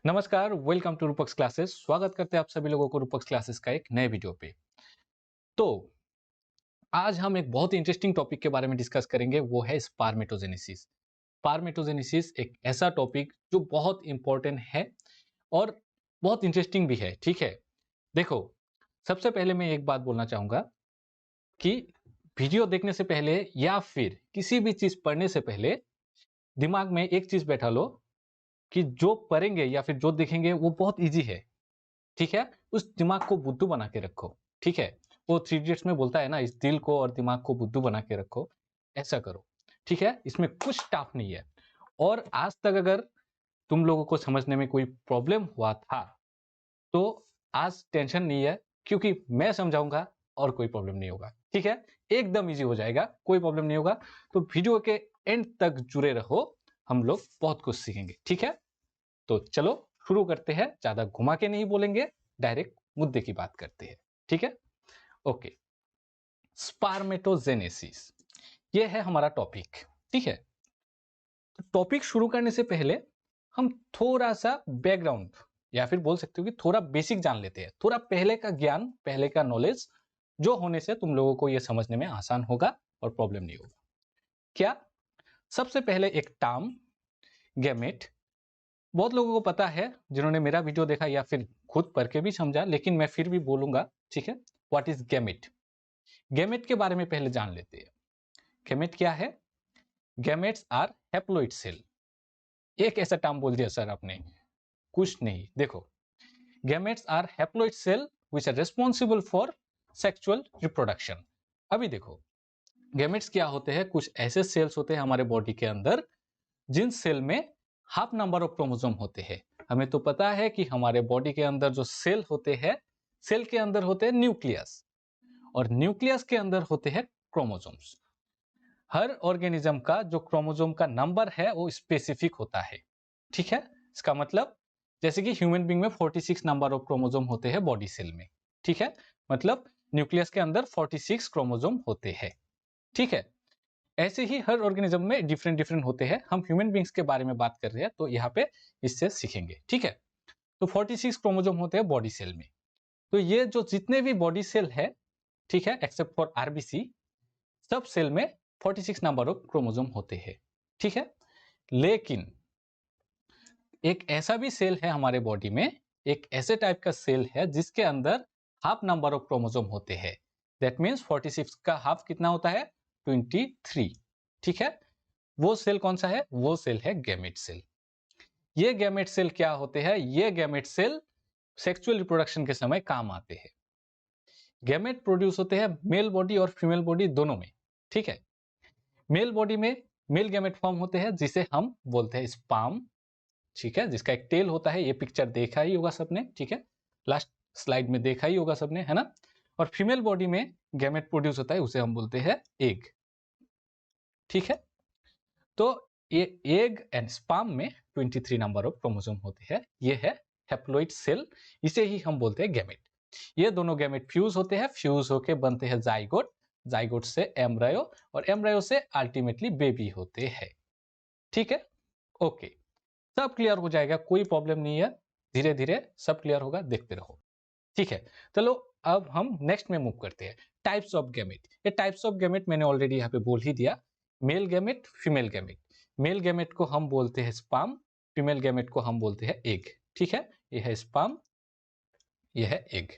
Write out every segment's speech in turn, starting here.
नमस्कार, welcome to रूपक्स classes. स्वागत करते हैं आप सभी लोगों को रूपक्स क्लासेस का एक नए वीडियो पे। तो आज हम एक बहुत ही इंटरेस्टिंग टॉपिक के बारे में डिस्कस करेंगे, वो है स्पर्मेटोजेनेसिस। स्पर्मेटोजेनेसिस एक ऐसा टॉपिक जो बहुत इंपॉर्टेंट है और बहुत इंटरेस्टिंग भी है, ठीक है? देखो, सबसे पहले मैं एक बात बोलना चाहूँगा कि वीडियो देखने से पहले या फिर किसी भी चीज़ पढ़ने से पहले दिमाग में एक चीज़ बैठा लो कि जो पढ़ेंगे या फिर जो देखेंगे वो बहुत ईज़ी है। ठीक है? उस दिमाग को बुद्धू बना के रखो, ठीक है? वो थ्री इडियट्स में बोलता है ना, इस दिल को और दिमाग को बुद्धू बना के रखो, ऐसा करो, ठीक है? इसमें कुछ टफ नहीं है। और आज तक अगर तुम लोगों को समझने में कोई प्रॉब्लम हुआ था, तो आज टेंशन नहीं है क्योंकि मैं समझाऊँगा और कोई प्रॉब्लम नहीं होगा, ठीक है? एकदम ईज़ी हो जाएगा, कोई प्रॉब्लम नहीं होगा। तो वीडियो के एंड तक जुड़े रहो, हम लोग बहुत कुछ सीखेंगे, ठीक है? तो चलो शुरू करते हैं, ज्यादा घुमा के नहीं बोलेंगे, डायरेक्ट मुद्दे की बात करते हैं, ठीक है? ओके। स्पर्मेटोजेनेसिस, ये है हमारा टॉपिक, ठीक है? तो टॉपिक शुरू करने से पहले हम थोड़ा सा बैकग्राउंड या फिर बोल सकते हो कि थोड़ा बेसिक जान लेते हैं, थोड़ा पहले का ज्ञान, पहले का नॉलेज, जो होने से तुम लोगों को ये समझने में आसान होगा और प्रॉब्लम नहीं होगा। क्या? सबसे पहले एक टर्म, गैमेट। बहुत लोगों को पता है जिन्होंने मेरा वीडियो देखा या फिर खुद पढ़ के भी समझा, लेकिन मैं फिर भी बोलूंगा, ठीक है? What is gamete? गैमेट के बारे में पहले जान लेते हैं। गैमेट क्या है? Gametes are haploid cell. एक ऐसा टर्म बोल दिया सर आपने, कुछ नहीं। देखो, gametes are haploid cell which are responsible for sexual reproduction. अभी देखो, गैमेट्स क्या होते हैं? कुछ ऐसे सेल्स होते हैं हमारे बॉडी के अंदर जिन सेल में हाफ नंबर ऑफ क्रोमोसोम होते हैं। हमें तो पता है कि हमारे बॉडी के अंदर जो सेल होते हैं, सेल के अंदर होते हैं न्यूक्लियस, और न्यूक्लियस के अंदर होते हैं क्रोमोसोम्स। हर ऑर्गेनिज्म का जो क्रोमोसोम का नंबर है वो स्पेसिफिक होता है, ठीक है? इसका मतलब जैसे कि ह्यूमन बीइंग में 46 नंबर ऑफ क्रोमोसोम होते हैं बॉडी सेल में, ठीक है? मतलब न्यूक्लियस के अंदर 46 क्रोमोसोम होते हैं, ठीक है? ऐसे ही हर ऑर्गेनिज्म में डिफरेंट डिफरेंट होते हैं। हम ह्यूमन बींग्स के बारे में बात कर रहे हैं, तो यहाँ पे इससे सीखेंगे, ठीक है? तो 46 क्रोमोसोम होते हैं बॉडी सेल में। तो ये जो जितने भी बॉडी सेल है, ठीक है, एक्सेप्ट फॉर आरबीसी, सब सेल में 46 नंबर ऑफ क्रोमोसोम होते हैं, ठीक है? लेकिन एक ऐसा भी सेल है हमारे बॉडी में, एक ऐसे टाइप का सेल है जिसके अंदर हाफ नंबर ऑफ क्रोमोसोम होते हैं। दैट मीन्स 46 का हाफ कितना होता है? 23, ठीक है? वो सेल कौन सा है? वो सेल है गैमेट सेल। ये गैमेट सेल क्या होते हैं? ये गैमेट सेल सेक्सुअल रिप्रोडक्शन के समय काम आते हैं। गैमेट प्रोड्यूस होते हैं मेल बॉडी और फीमेल बॉडी दोनों में, ठीक है? मेल बॉडी में मेल गैमेट फॉर्म होते हैं जिसे हम बोलते हैं स्पर्म, ठीक है? जिसका एक टेल होता है, ये पिक्चर देखा ही होगा सबने, ठीक है? लास्ट स्लाइड में देखा ही होगा सबने, है ना? और फीमेल बॉडी में गैमेट प्रोड्यूस होता है, उसे हम बोलते हैं एग, ठीक है? तो ये एग एंड स्पर्म में 23 नंबर ऑफ क्रोमोसोम होते हैं। ये है हैप्लॉइड सेल, इसे ही हम बोलते हैं गैमेट। ये दोनों गैमेट फ्यूज होते हैं, फ्यूज होके बनते हैं जाइगोट, जाइगोट से एम्ब्रायो, और एम्ब्रायो से अल्टीमेटली बेबी होते हैं, ठीक है? ओके, सब क्लियर हो जाएगा, कोई प्रॉब्लम नहीं है। धीरे धीरे सब क्लियर होगा, देखते रहो, ठीक है? चलो अब हम नेक्स्ट में मूव करते हैं। Types of gamete. ये टाइप्स ऑफ गैमेट मैंने ऑलरेडी यहाँ पे बोल ही दिया। Male gamete, female gamete. Male gamete को हम बोलते हैं स्पर्म, फीमेल गैमेट को हम बोलते हैं एग, ठीक है? ये है स्पर्म, ये है एग।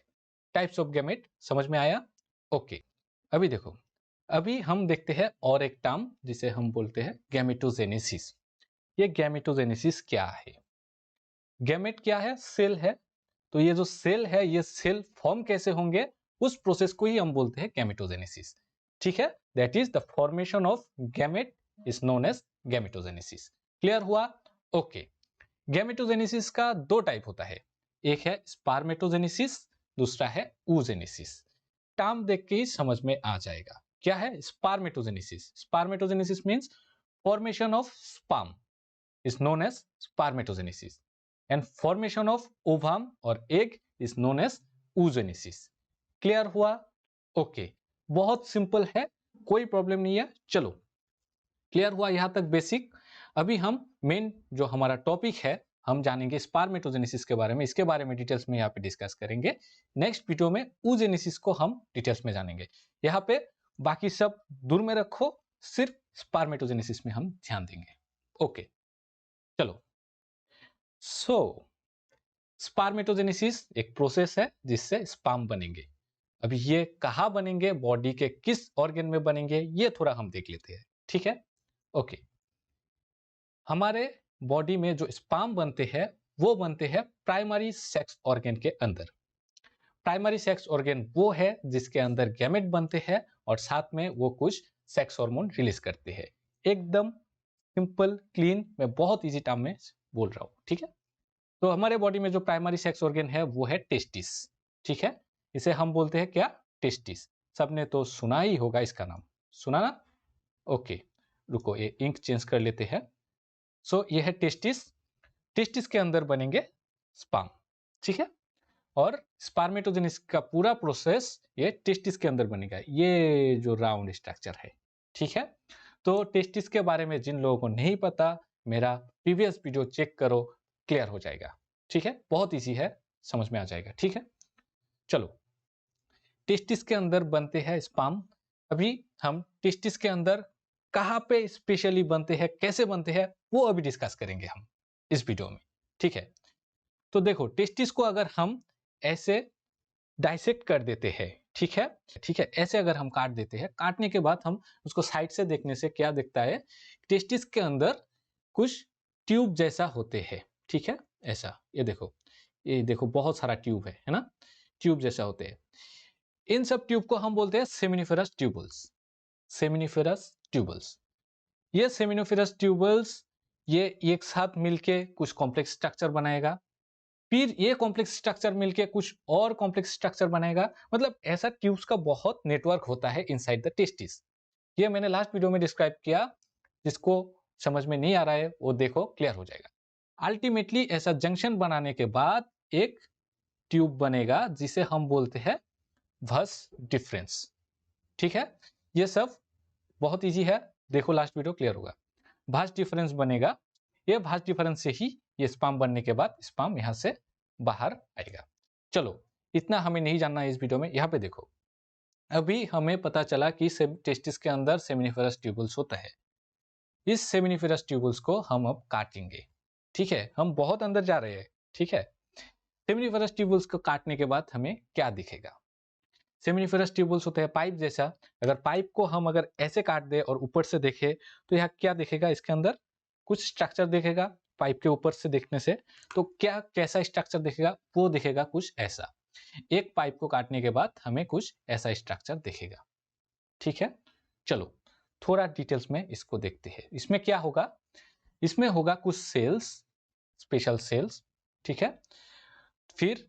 टाइप्स ऑफ गैमेट समझ में आया? ओके। अभी देखो, अभी हम देखते हैं और एक टर्म जिसे हम बोलते हैं गैमेटोजेनेसिस। ये गैमेटोजेनेसिस क्या है? गैमेट क्या है? सेल है। तो ये जो सेल है, ये सेल फॉर्म कैसे होंगे, उस प्रोसेस को ही हम बोलते हैं गैमेटोजेनेसिस, ठीक है? That is the formation of gamete is known as gametogenesis. Clear हुआ? ओके। गैमेटोजेनेसिस का दो टाइप होता है, एक है स्पर्मेटोजेनेसिस, दूसरा है oogenesis। टर्म देख के ही समझ में आ जाएगा क्या है spermatogenesis. Spermatogenesis means formation of sperm is known as spermatogenesis, and formation of ovum or egg is known as oogenesis। Clear हुआ? ओके, बहुत सिंपल है, कोई प्रॉब्लम नहीं है। चलो, क्लियर हुआ यहां तक बेसिक। अभी हम मेन जो हमारा टॉपिक है हम जानेंगे स्पर्मेटोजेनेसिस के बारे में, इसके बारे में डिटेल्स में यहाँ पे डिस्कस करेंगे। नेक्स्ट वीडियो में oogenesis को हम डिटेल्स में जानेंगे। यहाँ पे बाकी सब दूर में रखो, सिर्फ स्पर्मेटोजेनेसिस में हम ध्यान देंगे। ओके, चलो। सो स्पर्मेटोजेनेसिस एक प्रोसेस है जिससे स्पर्म बनेंगे। अभी ये कहाँ बनेंगे, बॉडी के किस ऑर्गन में बनेंगे, ये थोड़ा हम देख लेते हैं, ठीक है। ओके, हमारे बॉडी में जो स्पर्म बनते हैं वो बनते हैं प्राइमरी सेक्स ऑर्गन के अंदर। प्राइमरी सेक्स ऑर्गन वो है जिसके अंदर गैमेट बनते हैं और साथ में वो कुछ सेक्स हार्मोन रिलीज करते हैं। एकदम सिंपल क्लीन, मैं बहुत इजी टर्म में बोल रहा हूँ, ठीक है। तो हमारे बॉडी में जो प्राइमरी सेक्स ऑर्गन है वो है टेस्टिस, ठीक है। इसे हम बोलते हैं क्या, टेस्टिस। सबने तो सुना ही होगा इसका नाम, सुना ना। ओके, रुको ये इंक चेंज कर लेते हैं। सो ये है टेस्टिस। टेस्टिस के अंदर बनेंगे स्पर्म, ठीक है। और स्पर्मेटोजेनेसिस का पूरा प्रोसेस ये टेस्टिस के अंदर बनेगा, ये जो राउंड स्ट्रक्चर है, ठीक है। तो टेस्टिस के बारे में जिन लोगों को नहीं पता, मेरा प्रीवियस वीडियो चेक करो, क्लियर हो जाएगा, ठीक है। बहुत इजी है, समझ में आ जाएगा, ठीक है। चलो, टेस्टिस के अंदर बनते हैं स्पर्म। अभी हम टेस्टिस के अंदर कहाँ पे स्पेशली बनते हैं, कैसे बनते हैं, वो अभी डिस्कस करेंगे हम इस वीडियो में, ठीक है। तो देखो, टेस्टिस को अगर हम ऐसे डाइसेक्ट कर देते हैं, ठीक है, ठीक है, ऐसे अगर हम काट देते हैं, काटने के बाद हम उसको साइड से देखने से क्या दिखता है, टेस्टिस के अंदर कुछ ट्यूब जैसा होते हैं, ठीक है। ऐसा ये देखो बहुत सारा ट्यूब है ना, ट्यूब जैसा होते हैं। इन सब ट्यूब को हम बोलते हैं सेमिनिफेरस ट्यूबल्स। सेमिनिफेरस ट्यूबल्स, ये सेमिनिफेरस ट्यूबल्स ये एक साथ मिलके कुछ कॉम्प्लेक्स स्ट्रक्चर बनाएगा, फिर ये कॉम्प्लेक्स स्ट्रक्चर मिलके कुछ और कॉम्प्लेक्स स्ट्रक्चर बनाएगा। मतलब ऐसा ट्यूब्स का बहुत नेटवर्क होता है इनसाइड द टेस्टिस। ये मैंने लास्ट वीडियो में डिस्क्राइब किया, जिसको समझ में नहीं आ रहा है वो देखो, क्लियर हो जाएगा। अल्टीमेटली ऐसा जंक्शन बनाने के बाद एक ट्यूब बनेगा जिसे हम बोलते हैं वस डिफरेंस, ठीक है। ये सब बहुत इजी है, देखो लास्ट वीडियो, क्लियर होगा। भास डिफरेंस बनेगा, ये भास डिफरेंस से ही ये स्पर्म बनने के बाद स्पर्म यहां से बाहर आएगा। चलो, इतना हमें नहीं जानना है इस वीडियो में। यहाँ पे देखो, अभी हमें पता चला कि टेस्टिस के अंदर सेमिनिफेरस ट्यूबल्स होता है। इस सेमिनिफेरस ट्यूबल्स को हम अब काटेंगे, ठीक है। हम बहुत अंदर जा रहे हैं, ठीक है। सेमिनिफेरस ट्यूबल्स को काटने के बाद हमें क्या दिखेगा, सेमिनिफेरस ट्यूबल्स होते हैं पाइप जैसा। अगर पाइप को हम अगर ऐसे काट दे और ऊपर से देखे तो यहाँ क्या दिखेगा, इसके अंदर कुछ स्ट्रक्चर दिखेगा। पाइप के ऊपर से देखने से तो क्या कैसा स्ट्रक्चर दिखेगा, वो दिखेगा कुछ ऐसा। एक पाइप को काटने के बाद हमें कुछ ऐसा स्ट्रक्चर दिखेगा, ठीक है। चलो थोड़ा डिटेल्स में इसको देखते हैं। इसमें क्या होगा, इसमें होगा कुछ सेल्स, स्पेशल सेल्स, ठीक है। फिर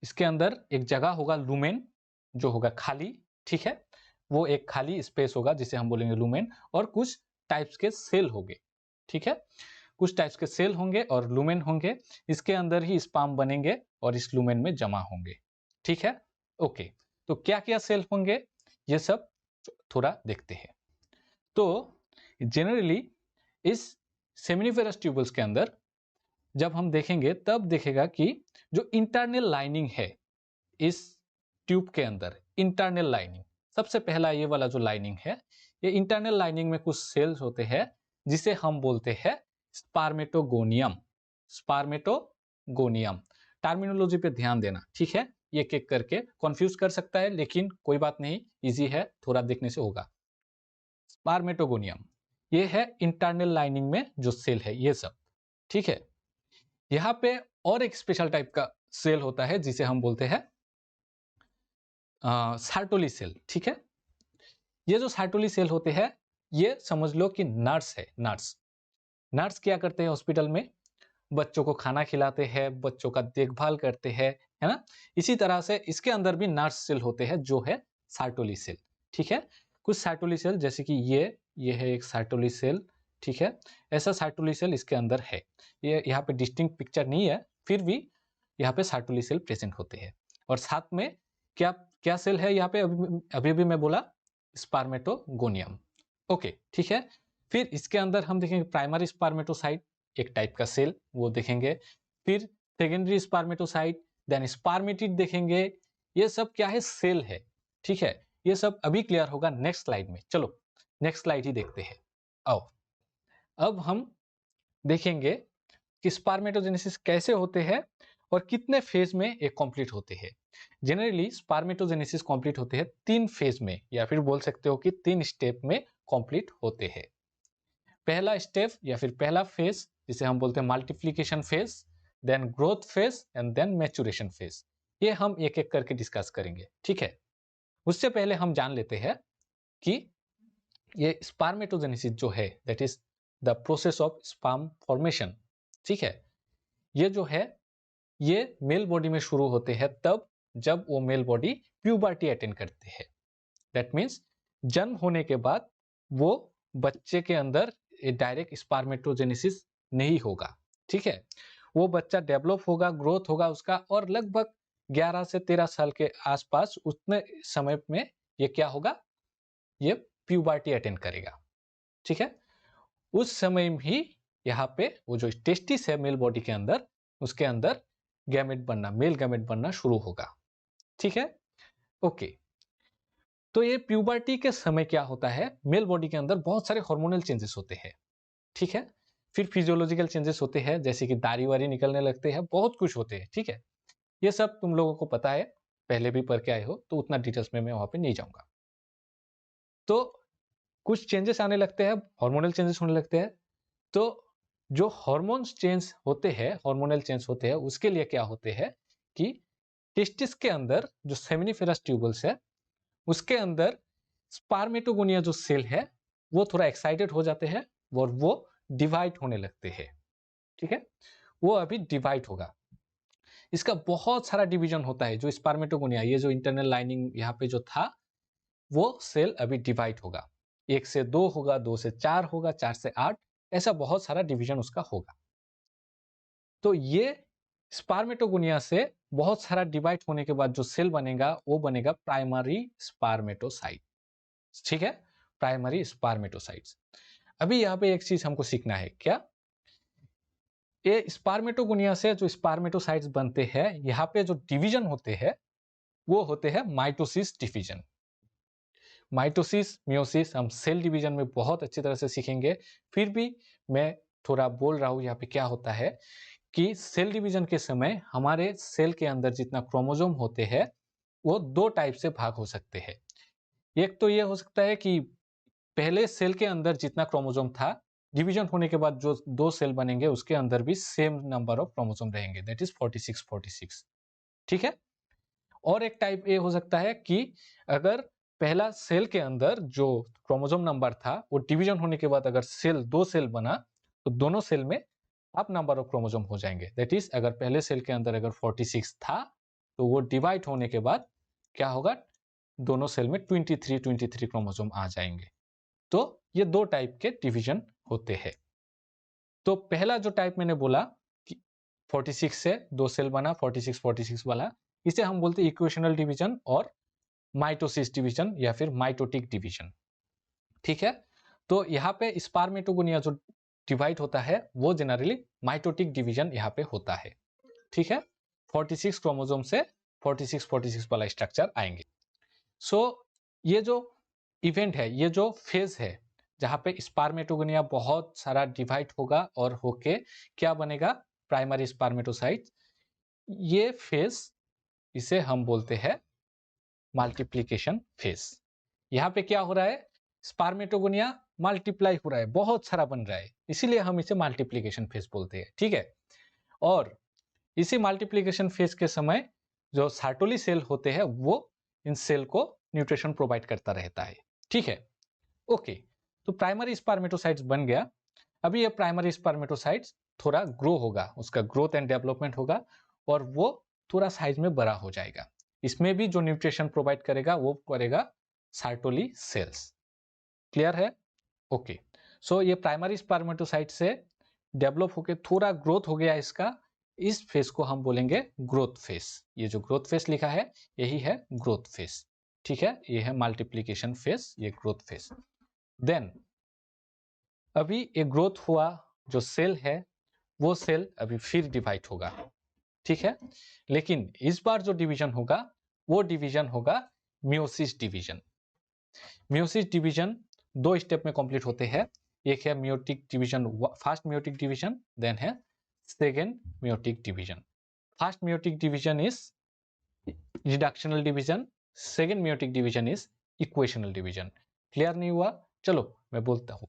इसके अंदर एक जगह होगा लुमेन, जो होगा खाली, ठीक है। वो एक खाली स्पेस होगा जिसे हम बोलेंगे लुमेन, और कुछ टाइप्स के सेल होंगे, ठीक है। कुछ टाइप्स के सेल होंगे और लुमेन होंगे, इसके अंदर ही स्पर्म बनेंगे और इस लुमेन में जमा होंगे, ठीक है। ओके, तो क्या क्या सेल होंगे ये सब थोड़ा देखते हैं। तो जनरली इस सेमिनिफेरस ट्यूबल्स के अंदर जब हम देखेंगे तब देखेगा कि जो इंटरनल लाइनिंग है इस ट्यूब के अंदर, इंटरनल लाइनिंग, सबसे पहला ये वाला जो लाइनिंग है, ये इंटरनल लाइनिंग में कुछ सेल्स होते हैं जिसे हम बोलते हैं स्पर्मेटोगोनियम। स्पर्मेटोगोनियम, टर्मिनोलॉजी पे ध्यान देना, ठीक है। ये एक करके कंफ्यूज कर सकता है, लेकिन कोई बात नहीं, इजी है, थोड़ा देखने से होगा। स्पर्मेटोगोनियम ये है इंटरनल लाइनिंग में जो सेल है ये सब, ठीक है। यहाँ पे और एक स्पेशल टाइप का सेल होता है जिसे हम बोलते हैं सार्टोली सेल, ठीक है। ये जो सार्टोली सेल होते हैं ये समझ लो कि नर्स है। नर्स क्या करते हैं हॉस्पिटल में, बच्चों को खाना खिलाते हैं, बच्चों का देखभाल करते हैं, है ना। इसी तरह से इसके अंदर भी नर्स सेल होते हैं जो है सार्टोली सेल, ठीक है। कुछ सार्टोली सेल जैसे कि ये है एक सार्टोली सेल, ठीक है। ऐसा सार्टोली सेल इसके अंदर है। ये यहाँ पे डिस्टिंक्ट पिक्चर नहीं है, फिर भी यहाँ पे सार्टोली सेल प्रेजेंट होते हैं। और साथ में क्या क्या सेल है यहाँ पे, अभी भी मैं बोला स्पर्मेटोगोनियम, ओके, ठीक है। फिर इसके अंदर हम देखेंगे प्राइमरी स्पर्मेटोसाइट, एक टाइप का सेल वो देखेंगे, फिर सेकेंडरी स्पर्मेटोसाइट, देन स्पर्मेटिड देखेंगे। ये सब क्या है, सेल है, ठीक है। ये सब अभी क्लियर होगा नेक्स्ट स्लाइड में। चलो नेक्स्ट स्लाइड ही देखते हैं। आओ अब हम देखेंगे कि स्पर्मेटोजेनेसिस कैसे होते हैं और कितने फेज में ये कंप्लीट होते हैं। जनरली स्पर्मेटोजेनेसिस कंप्लीट होते हैं 3 फेज में, या फिर बोल सकते हो कि 3 स्टेप में कंप्लीट होते हैं। पहला स्टेप या फिर पहला फेज जिसे हम बोलते हैं multiplication phase, then growth phase and then maturation phase. ये हम एक एक करके डिस्कस करेंगे, ठीक है। उससे पहले हम जान लेते हैं कि ये स्पर्मेटोजेनेसिस जो है that is the process of sperm formation, ठीक है। ये जो है ये मेल बॉडी में शुरू होते हैं तब जब वो मेल बॉडी प्यूबर्टी अटेन करते हैं। दैट मीन्स जन्म होने के बाद वो बच्चे के अंदर डायरेक्ट स्पर्मेटोजेनेसिस नहीं होगा, ठीक है। वो बच्चा डेवलप होगा, ग्रोथ होगा उसका, और लगभग 11 से 13 साल के आसपास उतने समय में ये क्या होगा, ये प्यूबर्टी अटेन करेगा, ठीक है। उस समय ही यहाँ पे वो जो टेस्टिस है मेल बॉडी के अंदर, उसके अंदर गैमेट बनना, मेल गैमेट बनना शुरू होगा, ठीक है। ओके, तो ये प्यूबर्टी के समय क्या होता है, मेल बॉडी के अंदर बहुत सारे हार्मोनल चेंजेस होते हैं, ठीक है। फिर फिजियोलॉजिकल चेंजेस होते हैं, जैसे कि दाढ़ी वारी निकलने लगते हैं, बहुत कुछ होते हैं, ठीक है। ये सब तुम लोगों को पता है, पहले भी पढ़ के आए हो, तो उतना डिटेल्स में मैं वहां पे नहीं जाऊंगा। तो कुछ चेंजेस आने लगते हैं, हार्मोनल चेंजेस होने लगते हैं। तो जो हार्मोन्स चेंज होते हैं, हार्मोनल चेंज होते हैं, उसके लिए क्या होते हैं कि टेस्टिस के अंदर जो सेमिनिफेरस ट्यूबल्स है उसके अंदर स्पर्मेटोगोनिया जो सेल है वो थोड़ा एक्साइटेड हो जाते हैं और वो डिवाइड होने लगते हैं, ठीक है। वो अभी डिवाइड होगा, इसका बहुत सारा डिवीजन होता है। जो स्पर्मेटोगोनिया, ये जो इंटरनल लाइनिंग यहाँ पे जो था, वो सेल अभी डिवाइड होगा, 1 से 2 होगा, 2 से 4 होगा, 4 से 8, ऐसा बहुत सारा डिवीजन उसका होगा। तो ये स्पर्मेटोगोनिया से बहुत सारा डिवाइड होने के बाद जो सेल बनेगा वो बनेगा प्राइमरी स्पर्मेटोसाइट, ठीक है, प्राइमरी स्पर्मेटोसाइट्स। अभी यहाँ पे एक चीज हमको सीखना है, क्या ये स्पर्मेटोगोनिया से जो स्पर्मेटोसाइट्स बनते हैं, यहाँ पे जो डिवीजन होते हैं वो होते हैं माइटोसिस डिवीजन। माइटोसिस, मियोसिस हम सेल डिवीजन में बहुत अच्छी तरह से सीखेंगे, फिर भी मैं थोड़ा बोल रहा हूँ यहाँ पे क्या होता है कि सेल डिवीजन के समय हमारे सेल के अंदर जितना क्रोमोसोम होते हैं वो 2 टाइप से भाग हो सकते हैं। एक तो ये हो सकता है कि पहले सेल के अंदर जितना क्रोमोसोम था, डिवीजन होने के बाद जो 2 सेल बनेंगे उसके अंदर भी सेम नंबर ऑफ क्रोमोसोम रहेंगे, दैट इज 46, ठीक है। और एक टाइप ये हो सकता है कि अगर पहला सेल के अंदर जो क्रोमोसोम नंबर था वो डिवीजन होने के बाद अगर सेल 2 सेल बना तो दोनों सेल में हाफ नंबर ऑफ क्रोमोसोम हो जाएंगे। दैट इज अगर पहले सेल के अंदर अगर 46 था तो वो डिवाइड होने के बाद क्या होगा, दोनों सेल में 23 क्रोमोसोम आ जाएंगे। तो ये 2 टाइप के डिवीजन होते हैं। तो पहला जो टाइप मैंने बोला कि 46 से 2 सेल बना, 46 वाला, इसे हम बोलते हैं इक्वेशनल डिवीजन और माइटोसिस डिवीजन या फिर माइटोटिक डिवीजन, ठीक है। तो यहाँ पे स्पर्मेटोगोनिया जो डिवाइड होता है वो जनरली माइटोटिक डिवीजन यहाँ पे होता है, ठीक है। 46 क्रोमोसोम से 46 वाला स्ट्रक्चर आएंगे। सो ये जो इवेंट है, ये जो फेज है जहाँ पे स्पर्मेटोगोनिया बहुत सारा डिवाइड होगा और होके क्या बनेगा, प्राइमरी स्पर्मेटोसाइट, ये फेज इसे हम बोलते हैं मल्टीप्लिकेशन फेज। यहाँ पे क्या हो रहा है, स्पर्मेटोगोनिया मल्टीप्लाई हो रहा है, बहुत सारा बन रहा है, इसीलिए हम इसे मल्टीप्लिकेशन फेज बोलते हैं, ठीक है। और इसी मल्टीप्लिकेशन फेज के समय जो सार्टोली सेल होते हैं वो इन सेल को न्यूट्रिशन प्रोवाइड करता रहता है, ठीक है। ओके, तो प्राइमरी स्पर्मेटोसाइट्स बन गया। अभी ये प्राइमरी स्पर्मेटोसाइट्स थोड़ा ग्रो होगा, उसका ग्रोथ एंड डेवलपमेंट होगा और वो थोड़ा साइज में बड़ा हो जाएगा। इसमें भी जो न्यूट्रिशन प्रोवाइड करेगा वो करेगा सार्टोली सेल्स। क्लियर है? ओके, सो ये प्राइमरी स्पर्मेटोसाइट से डेवलप होके थोड़ा ग्रोथ हो गया इसका, इस फेज को हम बोलेंगे ग्रोथ फेज। ये जो ग्रोथ फेज लिखा है यही है ग्रोथ फेज, ठीक है। ये है मल्टीप्लिकेशन फेज, ये ग्रोथ फेज। देन अभी एक ग्रोथ हुआ जो सेल है वो सेल अभी फिर डिवाइड होगा, ठीक है। लेकिन इस बार जो डिवीजन होगा वो डिवीजन होगा मियोसिस डिवीजन। मियोसिस डिवीजन दो स्टेप में कंप्लीट होते हैं। एक है meiotic division, first meiotic division, then है second meiotic division. First meiotic division is reductional division, second meiotic division is equational division. Clear नहीं हुआ? चलो मैं बोलता हूँ।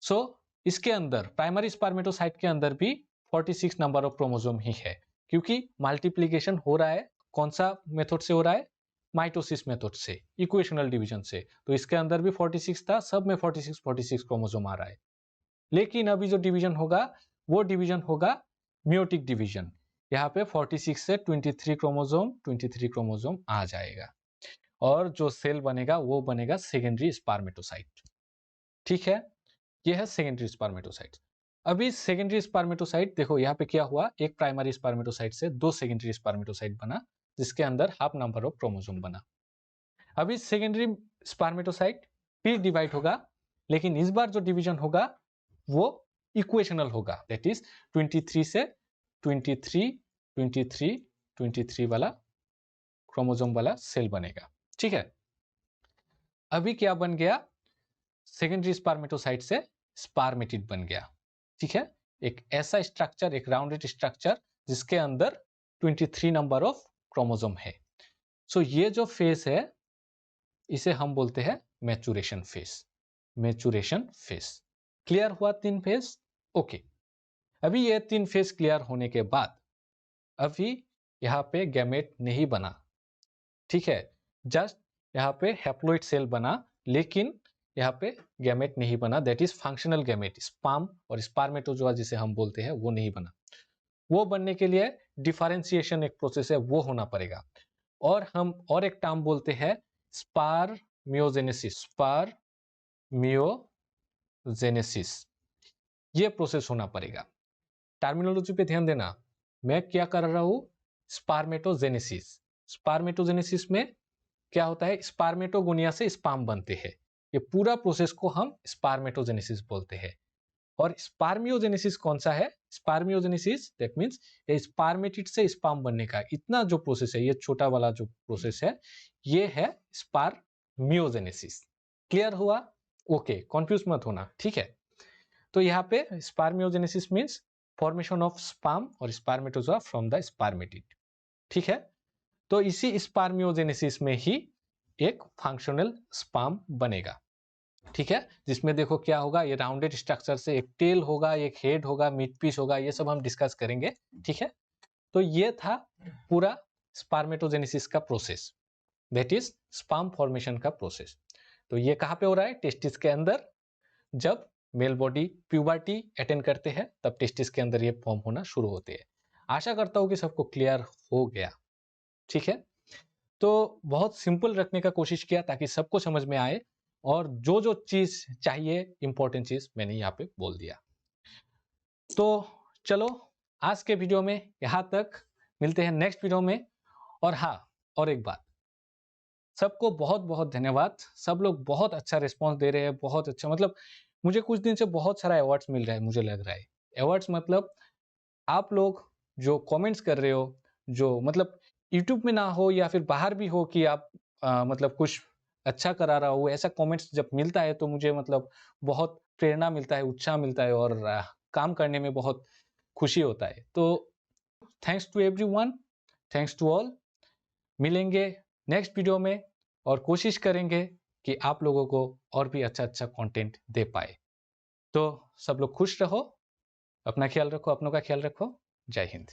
सो इसके अंदर प्राइमरी स्पर्मेटोसाइट के अंदर भी 46 नंबर ऑफ क्रोमोसोम ही है, क्योंकि मल्टीप्लिकेशन हो रहा है। कौन सा मेथड से हो रहा है? माइटोसिस मेथड से, इक्वेशनल डिवीजन से। तो इसके अंदर भी 46 था, सब में 46 क्रोमोसोम आ रहा है। लेकिन अभी जो डिवीजन होगा वो डिवीजन होगा मियोटिक डिवीजन। यहाँ पे 46 से 23 क्रोमोसोम आ जाएगा और जो सेल बनेगा वो बनेगा सेकेंडरी स्पर्मेटोसाइट, ठीक है। ये है सेकेंडरी स्पर्मेटोसाइट। अभी सेकेंडरी स्पर्मेटोसाइट देखो यहाँ पे क्या हुआ, एक प्राइमरी स्पर्मेटोसाइट से दो सेकेंडरी स्पर्मेटोसाइट बना, जिसके अंदर हाफ नंबर ऑफ क्रोमोसोम बना। अभी सेकेंडरी स्पर्मेटोसाइट फिर डिवाइड होगा, लेकिन इस बार जो डिवीजन होगा वो इक्वेशनल होगा, दैट इज 23 से 23 वाला क्रोमोसोम वाला सेल बनेगा, ठीक है। अभी क्या बन गया? सेकेंडरी स्पर्मेटोसाइट से स्पर्मेटिड बन गया, ठीक है। एक ऐसा स्ट्रक्चर, एक राउंडेड स्ट्रक्चर जिसके अंदर 23 नंबर ऑफ क्रोमोसोम है। सो ये जो फेस है इसे हम बोलते हैं maturation face. Maturation face clear हुआ? तीन फेस, ओके। अभी ये तीन फेस क्लियर होने के बाद अभी यहाँ पे गैमेट नहीं बना, ठीक है। जस्ट यहाँ पे हैप्लॉइड सेल बना, लेकिन यहाँ पे गैमेट नहीं बना, that is functional gamete. Sperm और स्पर्मेटोजोआ जिसे हम बोलते हैं वो नहीं बना। वो बनने के लिए डिफरेंशिएशन एक प्रोसेस है, वो होना पड़ेगा। और हम और एक टर्म बोलते हैं स्पर्मियोजेनेसिस। स्पर्मियोजेनेसिस ये प्रोसेस होना पड़ेगा। टर्मिनोलॉजी पे ध्यान देना, मैं क्या कर रहा हूं? स्पर्मेटोजेनेसिस। स्पर्मेटोजेनेसिस में क्या होता है? स्पर्मेटोगोनिया से स्पर्म बनते हैं। ये पूरा प्रोसेस को हम स्पर्मेटोजेनेसिस बोलते हैं। और स्पर्मियोजेनेसिस कौन सा है? स्पर्मियोजेनेसिस दैट मींस ये स्पर्मेटिड से स्पर्म बनने का इतना जो प्रोसेस है, ये छोटा वाला जो प्रोसेस है, ये है स्पर्मियोजेनेसिस। क्लियर हुआ? ओके, कंफ्यूज मत होना, ठीक है। तो यहाँ पे spermiogenesis means formation of sperm और स्पर्मेटोजोआ फ्रॉम द स्पर्मेटिड, ठीक है। तो इसी स्पर्मियोजेनेसिस में ही एक फंक्शनल स्पर्म बनेगा, ठीक है। जिसमें देखो क्या होगा, ये राउंडेड स्ट्रक्चर से एक टेल होगा, एक हेड होगा, मिड पीस होगा, ये सब हम डिस्कस करेंगे, ठीक है। तो ये था पूरा स्पर्मेटोजेनेसिस का process, that is sperm formation का प्रोसेस। तो ये कहाँ पे हो रहा है? टेस्टिस के अंदर। जब मेल बॉडी प्यूबर्टी अटेंड करते हैं तब टेस्टिस के अंदर ये फॉर्म होना शुरू होते हैं। आशा करता हूँ कि सबको क्लियर हो गया, ठीक है। तो बहुत सिंपल रखने का कोशिश किया ताकि सबको समझ में आए, और जो जो चीज चाहिए इंपॉर्टेंट चीज मैंने यहाँ पे बोल दिया। तो चलो आज के वीडियो में यहाँ तक, मिलते हैं नेक्स्ट वीडियो में। और हाँ, और एक बात, सबको बहुत बहुत धन्यवाद। सब लोग बहुत अच्छा रिस्पॉन्स दे रहे हैं, बहुत अच्छा। मतलब मुझे कुछ दिन से बहुत सारा अवार्ड्स मिल रहा है, मुझे लग रहा है अवार्ड्स मतलब आप लोग जो कमेंट्स कर रहे हो, जो मतलब यूट्यूब में ना हो या फिर बाहर भी हो कि आप मतलब कुछ अच्छा करा रहा हो, ऐसा कमेंट्स जब मिलता है तो मुझे मतलब बहुत प्रेरणा मिलता है, उत्साह मिलता है, और काम करने में बहुत खुशी होता है। तो thanks to everyone, thanks to all. मिलेंगे नेक्स्ट वीडियो में और कोशिश करेंगे कि आप लोगों को और भी अच्छा अच्छा कंटेंट दे पाए। तो सब लोग खुश रहो, अपना ख्याल रखो, अपनों का ख्याल रखो। जय हिंद।